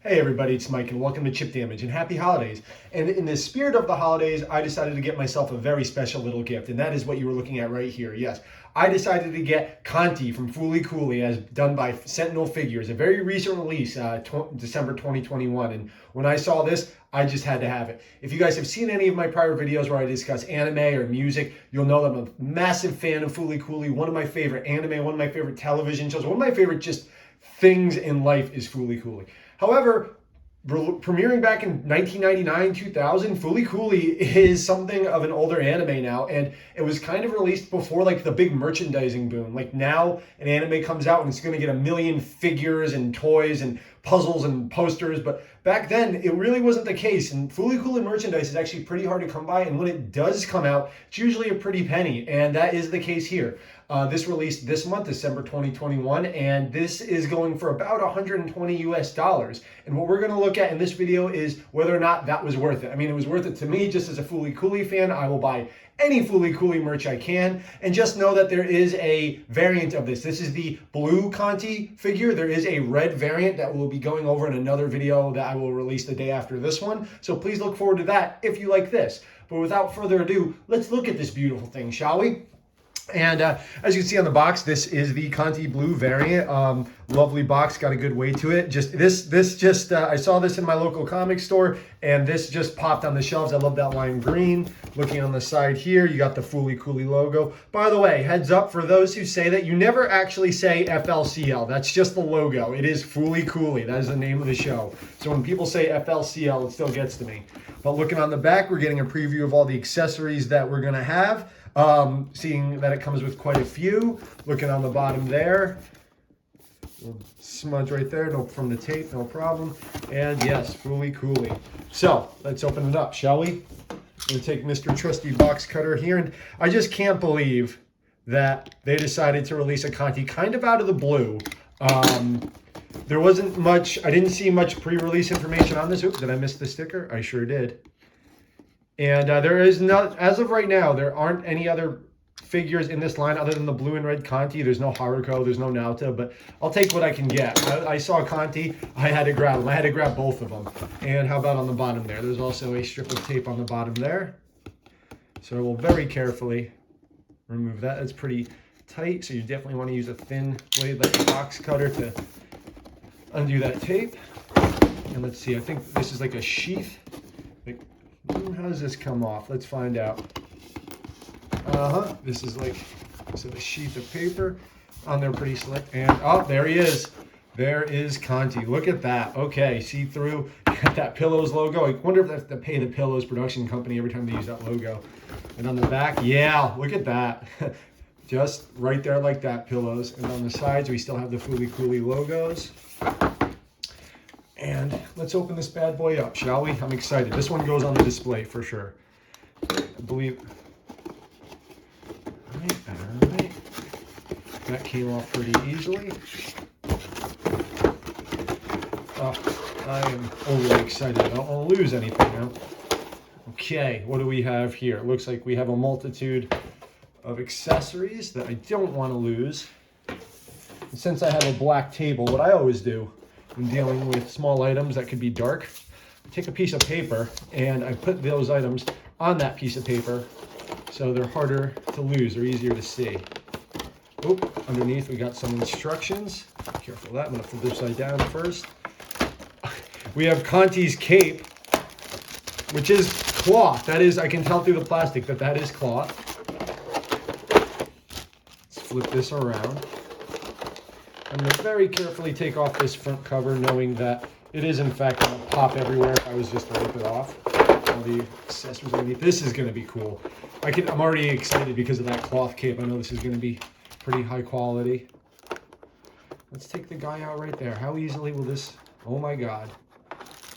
Hey everybody, it's Mike and welcome to Chip Damage and happy holidays. And in the spirit of the holidays, I decided to get myself a very special little gift, and that is what you were looking at right here. Yes, I decided to get Canti from FLCL as done by Sentinel Figures, a very recent release, December 2021. And when I saw this, I just had to have it. If you guys have seen any of my prior videos where I discuss anime or music, you'll know that I'm a massive fan of FLCL. One of my favorite anime, one of my favorite television shows, one of my favorite just things in life is FLCL. However, premiering back in 1999, 2000, FLCL is something of an older anime now, and it was kind of released before like the big merchandising boom. Like now, an anime comes out and it's going to get a million figures and toys and puzzles and posters, but back then it really wasn't the case. And FLCL merchandise is actually pretty hard to come by, and when it does come out, it's usually a pretty penny, and that is the case here. This released this month, December 2021, and this is going for about 120 US dollars. And what we're going to look at in this video is whether or not that was worth it. I mean, it was worth it to me just as a FLCL fan. I will buy any FLCL merch I can, and just know that there is a variant of this. This is the blue Canti figure. There is a red variant that we'll be going over in another video that I will release the day after this one. So please look forward to that if you like this. But without further ado, let's look at this beautiful thing, shall we? And as you can see on the box, this is the Canti Blue variant. Lovely box, got a good weight to it. I saw this in my local comic store, and this just popped on the shelves. I love that lime green. Looking on the side here, you got the FLCL logo. By the way, heads up for those who say that, you never actually say FLCL. That's just the logo. It is FLCL. That is the name of the show. So when people say FLCL, it still gets to me. But looking on the back, we're getting a preview of all the accessories that we're going to have. Seeing that it comes with quite a few. Looking on the bottom there, little smudge right there, no, from the tape, no problem. And yes, FLCL. So let's open it up, shall we? I'm gonna take Mr. Trusty Box Cutter here, and I just can't believe that they decided to release a Canti kind of out of the blue. There wasn't much, I didn't see much pre-release information on this. Oops, did I miss the sticker? I sure did. And there is not, as of right now, there aren't any other figures in this line other than the blue and red Canti. There's no Haruko, there's no Naota, but I'll take what I can get. I saw Canti, I had to grab them. I had to grab both of them. And how about on the bottom there? There's also a strip of tape on the bottom there. So we'll very carefully remove that. That's pretty tight, so you definitely want to use a thin blade like a box cutter to undo that tape. And let's see, I think this is like a sheath. How does this come off? Let's find out. This is like a sheath of paper on there, pretty slick. And oh, there he is. There is Canti. Look at that. Okay, see through. Got that Pillows logo. I wonder if they have to pay the Pillows production company every time they use that logo. And on the back, yeah, look at that. Just right there like that, Pillows. And on the sides, we still have the FLCL logos. And let's open this bad boy up, shall we? I'm excited. This one goes on the display for sure. I believe. All right. That came off pretty easily. Oh, I am overly excited. I don't want to lose anything now. Okay, what do we have here? It looks like we have a multitude of accessories that I don't want to lose. And since I have a black table, what I always do when dealing with small items that could be dark, I take a piece of paper and I put those items on that piece of paper so they're harder to lose, they're easier to see. Oop, underneath we got some instructions. Careful of that, I'm gonna flip this side down first. We have Canti's cape, which is cloth. That is, I can tell through the plastic that is cloth. Let's flip this around. I'm going to very carefully take off this front cover, knowing that it is in fact going to pop everywhere if I was just to rip it off. All the accessories underneath. This is going to be cool. I'm already excited because of that cloth cape. I know this is going to be pretty high quality. Let's take the guy out right there. How easily will this... Oh my god.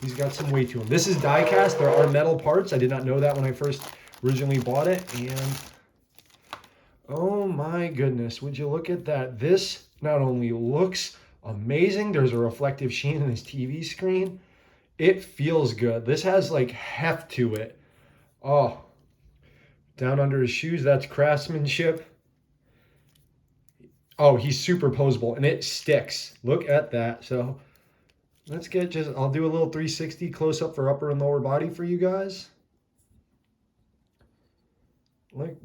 He's got some weight to him. This is die cast. There are metal parts. I did not know that when I first originally bought it. And oh my goodness, would you look at that? This not only looks amazing, there's a reflective sheen in his TV screen. It feels good. This has like heft to it. Oh, down under his shoes, that's craftsmanship. Oh, he's superposable and it sticks. Look at that. So Let's get just, I'll do a little 360 close up for upper and lower body for you guys. Like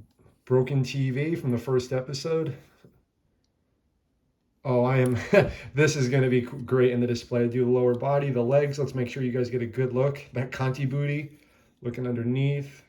broken TV from the first episode. Oh, I am, this is going to be great in the display. Do the lower body, the legs. Let's make sure you guys get a good look. That Canti booty, looking underneath.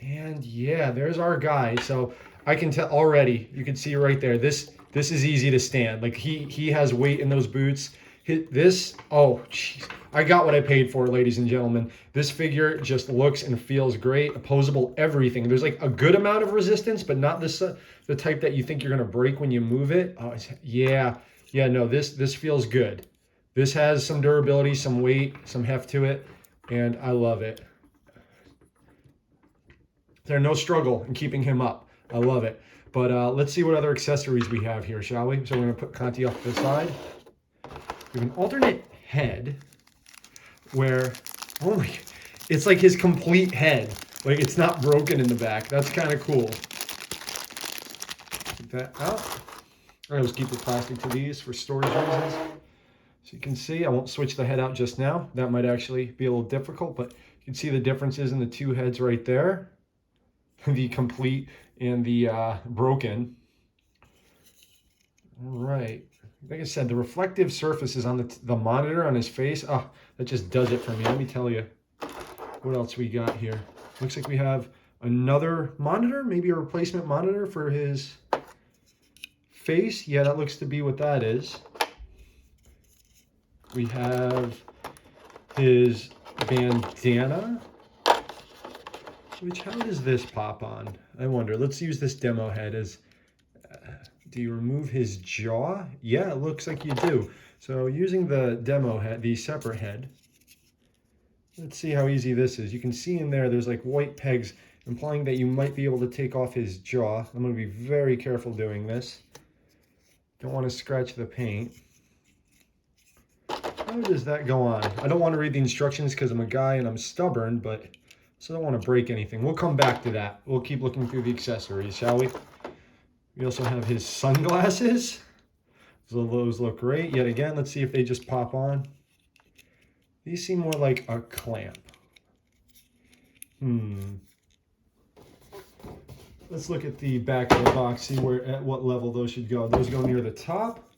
And yeah, there's our guy. So I can tell already, you can see right there, this is easy to stand. Like he has weight in those boots. This, oh, jeez. I got what I paid for, ladies and gentlemen. This figure just looks and feels great. Opposable everything. There's like a good amount of resistance, but not this the type that you think you're gonna break when you move it. Oh, yeah, no, this feels good. This has some durability, some weight, some heft to it, and I love it. There's no struggle in keeping him up. I love it. But let's see what other accessories we have here, shall we? So we're gonna put Canti off to the side. We have an alternate head where, oh my, it's like his complete head. Like it's not broken in the back. That's kind of cool. Keep that out. All right, let's keep the plastic to these for storage reasons. So you can see, I won't switch the head out just now. That might actually be a little difficult, but you can see the differences in the two heads right there. The complete and the broken. All right. Like I said, the reflective surfaces on the monitor on his face, oh, that just does it for me. Let me tell you what else we got here. Looks like we have another monitor, maybe a replacement monitor for his face. Yeah, that looks to be what that is. We have his bandana. Which, how does this pop on? I wonder. Let's use this demo head as, do you remove his jaw? Yeah, it looks like you do. So using the demo head, the separate head, let's see how easy this is. You can see in there, there's like white pegs implying that you might be able to take off his jaw. I'm going to be very careful doing this. Don't want to scratch the paint. How does that go on? I don't want to read the instructions because I'm a guy and I'm stubborn, but so I don't want to break anything. We'll come back to that. We'll keep looking through the accessories, shall we? We also have his sunglasses. So those look great. Yet again, let's see if they just pop on. These seem more like a clamp. Let's look at the back of the box, see where at what level those should go. Those go near the top.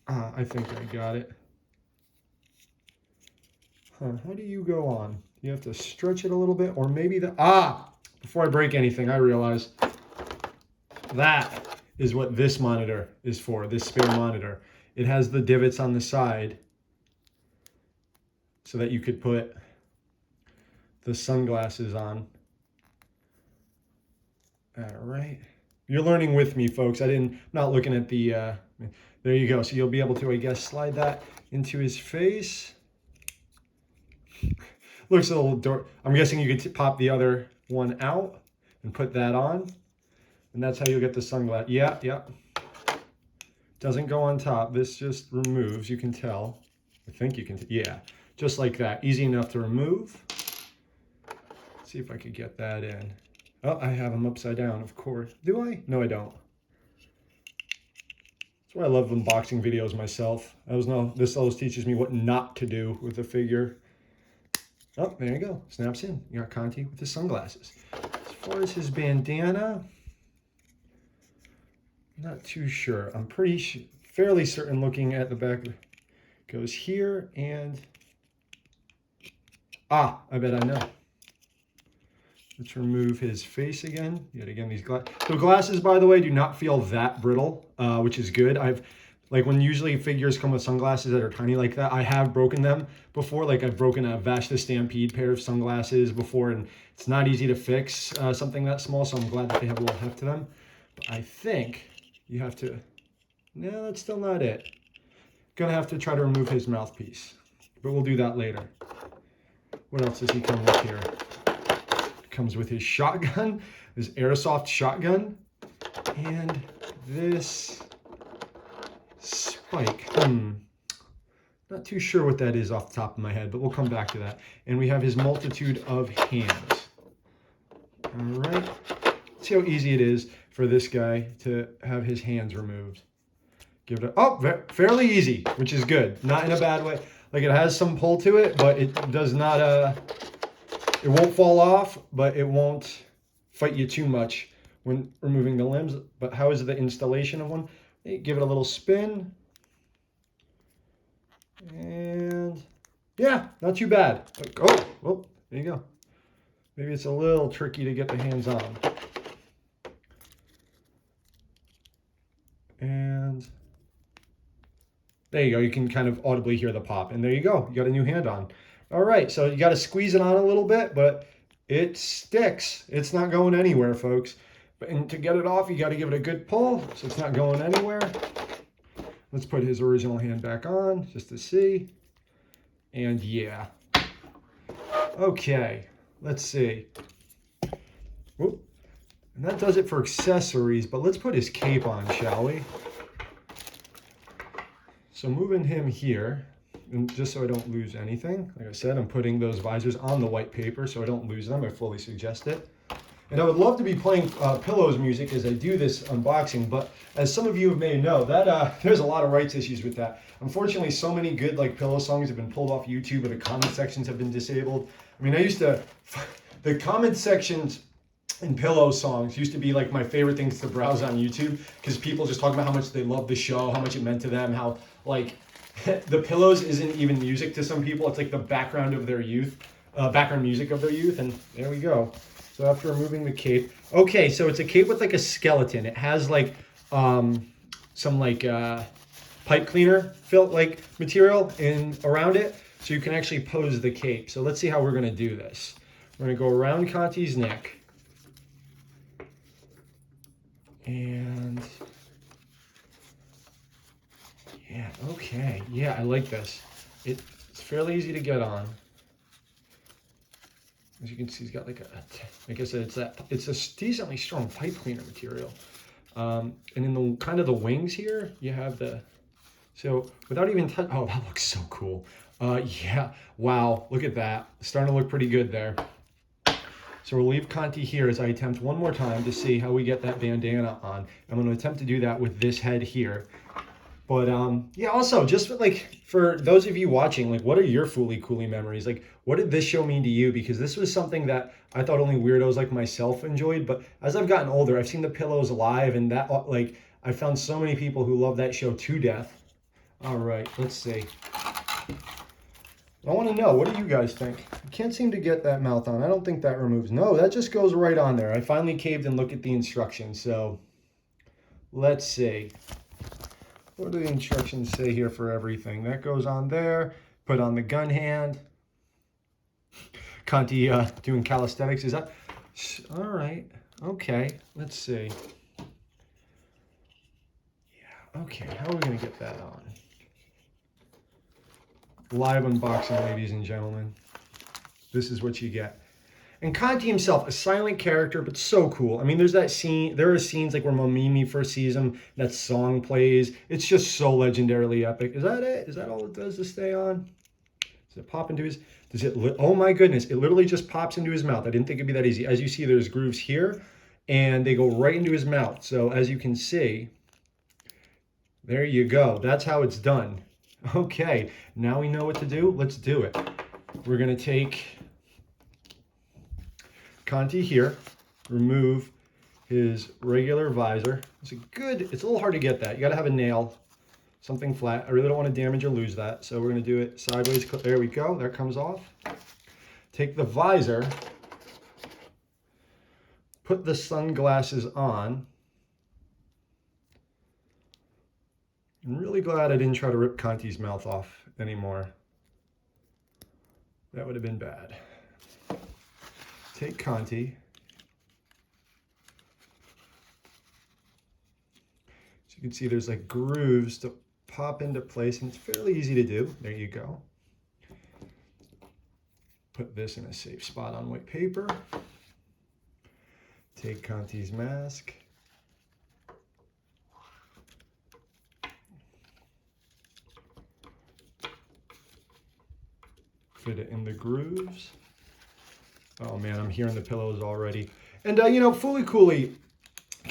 I think I got it. How do you go on? You have to stretch it a little bit, or maybe before I break anything, I realize that is what this monitor is for, this spare monitor. It has the divots on the side so that you could put the sunglasses on. All right. You're learning with me, folks. I'm not looking at the, there you go. So you'll be able to, I guess, slide that into his face. Looks a little dark. I'm guessing you could pop the other one out and put that on. And that's how you'll get the sunglasses. Yeah. Doesn't go on top. This just removes, you can tell. I think you can, yeah. Just like that. Easy enough to remove. Let's see if I could get that in. Oh, I have them upside down, of course. Do I? No, I don't. That's why I love unboxing videos myself. This always teaches me what not to do with the figure. Oh, there you go. Snaps in. You got Canti with his sunglasses. As far as his bandana, not too sure. I'm fairly certain looking at the back. Goes here and... I bet I know. Let's remove his face again. Yet again, these glasses. So glasses, by the way, do not feel that brittle, which is good. Like when usually figures come with sunglasses that are tiny like that, I have broken them before. Like I've broken a Vashta Stampede pair of sunglasses before, and it's not easy to fix something that small, so I'm glad that they have a little heft to them. But I think you have to, no, that's still not it. Gonna have to try to remove his mouthpiece, but we'll do that later. What else does he come with here? Comes with his shotgun, his airsoft shotgun, and this spike. Not too sure what that is off the top of my head, but we'll come back to that. And we have his multitude of hands. All right. See how easy it is for this guy to have his hands removed. Give it a, oh, fairly easy, which is good. Not in a bad way. Like it has some pull to it, but it does not, it won't fall off, but it won't fight you too much when removing the limbs. But how is the installation of one? Give it a little spin. And yeah, not too bad. Like, oh, there you go. Maybe it's a little tricky to get the hands on. And there you go. You can kind of audibly hear the pop. And there you go. You got a new hand on. All right, so you got to squeeze it on a little bit, but it sticks. It's not going anywhere, folks. And to get it off, you got to give it a good pull, so it's not going anywhere. Let's put his original hand back on, just to see. And yeah. Okay, let's see. Whoop. And that does it for accessories, but let's put his cape on, shall we? So moving him here, and just so I don't lose anything, like I said, I'm putting those visors on the white paper so I don't lose them. I fully suggest it. And I would love to be playing Pillows music as I do this unboxing, but as some of you may know, that there's a lot of rights issues with that. Unfortunately, so many good like Pillow songs have been pulled off YouTube, or the comment sections have been disabled. I mean, the comment sections in Pillow songs used to be like my favorite things to browse on YouTube, because people just talk about how much they love the show, how much it meant to them, how like the Pillows isn't even music to some people. It's like the background of their youth, background music of their youth. And there we go. So after removing the cape, okay, so it's a cape with like a skeleton. It has like some like pipe cleaner like material around it, so you can actually pose the cape. So let's see how we're gonna do this. We're gonna go around Canti's neck. And yeah, okay, yeah, I like this. It's fairly easy to get on. As you can see, he's got like like I said, it's a decently strong pipe cleaner material. And in the kind of the wings here, you have so without even oh, that looks so cool. Yeah, wow, look at that. It's starting to look pretty good there. So we'll leave Canti here as I attempt one more time to see how we get that bandana on. I'm going to attempt to do that with this head here. But yeah, also just like for those of you watching, like what are your Fooly Cooly memories? Like what did this show mean to you? Because this was something that I thought only weirdos like myself enjoyed. But as I've gotten older, I've seen the Pillows live, and that like I found so many people who love that show to death. All right, let's see. I want to know, what do you guys think? I can't seem to get that mouth on. I don't think that removes. No, that just goes right on there. I finally caved and looked at the instructions. So let's see. What do the instructions say here for everything? That goes on there. Put on the gun hand. Canti doing calisthenics. Is that? All right. Okay. Let's see. Yeah. Okay. How are we going to get that on? Live unboxing, ladies and gentlemen. This is what you get. And Canti himself, a silent character, but so cool. I mean, there's that scene, there are scenes like where Mimimi first sees him, that song plays. It's just so legendarily epic. Is that it? Is that all it does to stay on? Does it pop into his, oh my goodness, it literally just pops into his mouth. I didn't think it'd be that easy. As you see, there's grooves here, and they go right into his mouth. So as you can see, there you go. That's how it's done. Okay, now we know what to do. Let's do it. We're gonna take Canti here, remove his regular visor. It's a little hard to get that. You gotta have a nail, something flat. I really don't want to damage or lose that. So we're gonna do it sideways. There we go, that comes off. Take the visor, put the sunglasses on. I'm really glad I didn't try to rip Canti's mouth off anymore. That would have been bad. Take Canti. So you can see there's like grooves to pop into place, and it's fairly easy to do. There you go. Put this in a safe spot on white paper. Take Canti's mask. Fit it in the grooves. Oh man, I'm hearing the Pillows already. And you know, Fooly Cooly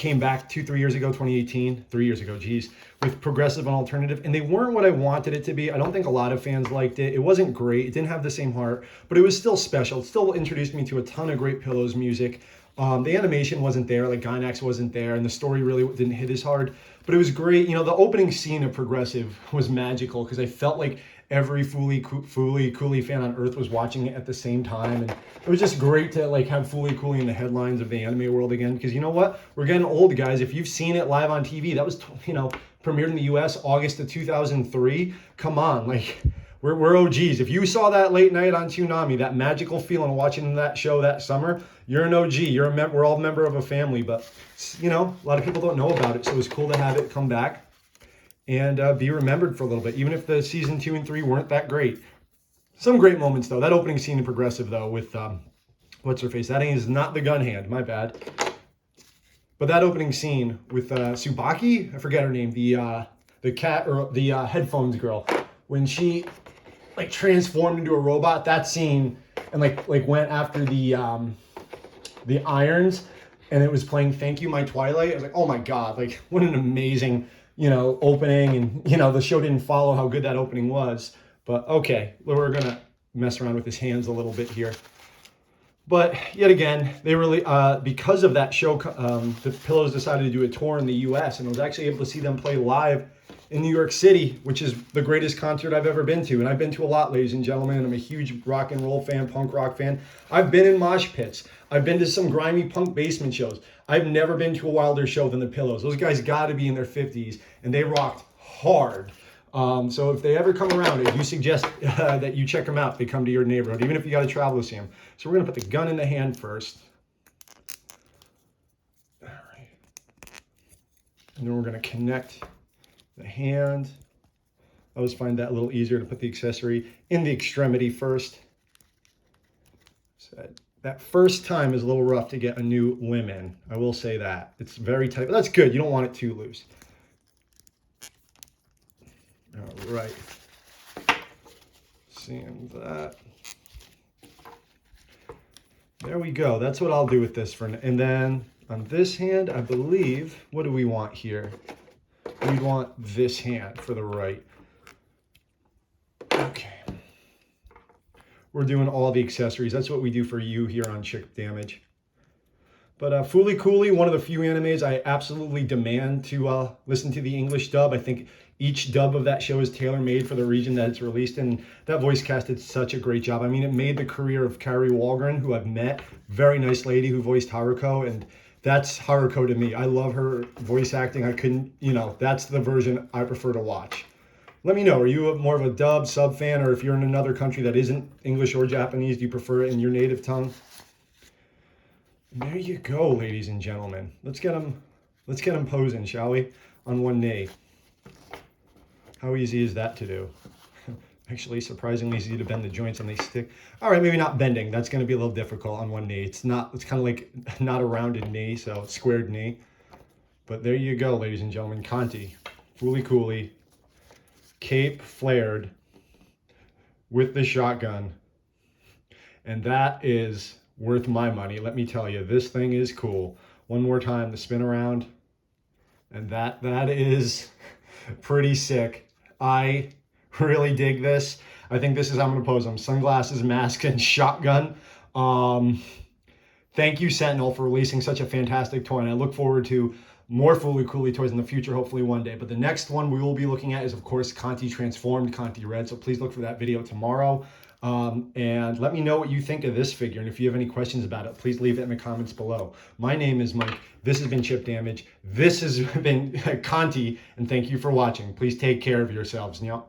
came back 2-3 years ago, 2018, 3 years ago, geez, with progressive and alternative, and they weren't what I wanted it to be. I don't think a lot of fans liked it. It wasn't great. It didn't have the same heart, but it was still special. It still introduced me to a ton of great Pillows music. The animation wasn't there, like Gynax wasn't there, and the story really didn't hit as hard, but it was great. You know, the opening scene of Progressive was magical because I felt like every Fooly Cooley fan on earth was watching it at the same time, and it was just great to like have Fooly Cooley in the headlines of the anime world again, because you know what? We're getting old, guys. If you've seen it live on TV, that was, you know, premiered in the US August of 2003. Come on, like, we're OGs. If you saw that late night on Toonami, that magical feeling of watching that show that summer, you're an OG. We're all a member of a family, but you know, a lot of people don't know about it, so it was cool to have it come back and be remembered for a little bit, even if the season 2 and 3 weren't that great. Some great moments though. That opening scene in Progressive though, with what's her face? That is not the gun hand. My bad. But that opening scene with Tsubaki, I forget her name, the cat or the headphones girl, when she like transformed into a robot. That scene, and like went after the irons, and it was playing "Thank You, My Twilight." I was like, oh my god, like what an amazing, you know, opening. And you know, the show didn't follow how good that opening was, but okay, we're gonna mess around with his hands a little bit here. But yet again, they really, because of that show, the Pillows decided to do a tour in the US, and I was actually able to see them play live in New York City, which is the greatest concert I've ever been to. And I've been to a lot, ladies and gentlemen, and I'm a huge rock and roll fan, punk rock fan. I've been in mosh pits. I've been to some grimy punk basement shows. I've never been to a wilder show than the Pillows. Those guys got to be in their 50s, and they rocked hard. So if they ever come around, I do suggest that you check them out if they come to your neighborhood, even if you got to travel to see them. So we're going to put the gun in the hand first. All right. And then we're going to connect the hand. I always find that a little easier to put the accessory in the extremity first. So that first time is a little rough to get a new limb in. I will say that. It's very tight, but that's good. You don't want it too loose. All right. Seeing that. There we go. That's what I'll do with this for now. And then on this hand, I believe, what do we want here? We want this hand for the right. Okay. We're doing all the accessories. That's what we do for you here on Chip Damage. But Fooly Cooley, one of the few animes I absolutely demand to listen to the English dub. I think each dub of that show is tailor-made for the region that it's released, and that voice cast did such a great job. I mean, it made the career of Carrie Walgren, who I've met, very nice lady who voiced Haruko, and that's Haruko to me. I love her voice acting. I couldn't, you know, that's the version I prefer to watch. Let me know, are you more of a dub, sub fan, or if you're in another country that isn't English or Japanese, do you prefer it in your native tongue? And there you go, ladies and gentlemen. Let's get them posing, shall we? On one knee. How easy is that to do? Actually, surprisingly easy to bend the joints and they stick. All right, maybe not bending. That's going to be a little difficult on one knee. It's kind of like not a rounded knee, so it's squared knee. But there you go, ladies and gentlemen. Canti, Fooly Cooley, cape flared with the shotgun. And that is worth my money. Let me tell you, this thing is cool. One more time, the spin around. And that is pretty sick. I really dig this. I think this is how I'm going to pose them. Sunglasses, mask, and shotgun. Thank you, Sentinel, for releasing such a fantastic toy. And I look forward to more Fooly Cooley toys in the future, hopefully one day. But the next one we will be looking at is, of course, Canti Transformed, Canti Red. So please look for that video tomorrow. And let me know what you think of this figure. And if you have any questions about it, please leave it in the comments below. My name is Mike. This has been Chip Damage. This has been Canti. And thank you for watching. Please take care of yourselves. Nyah.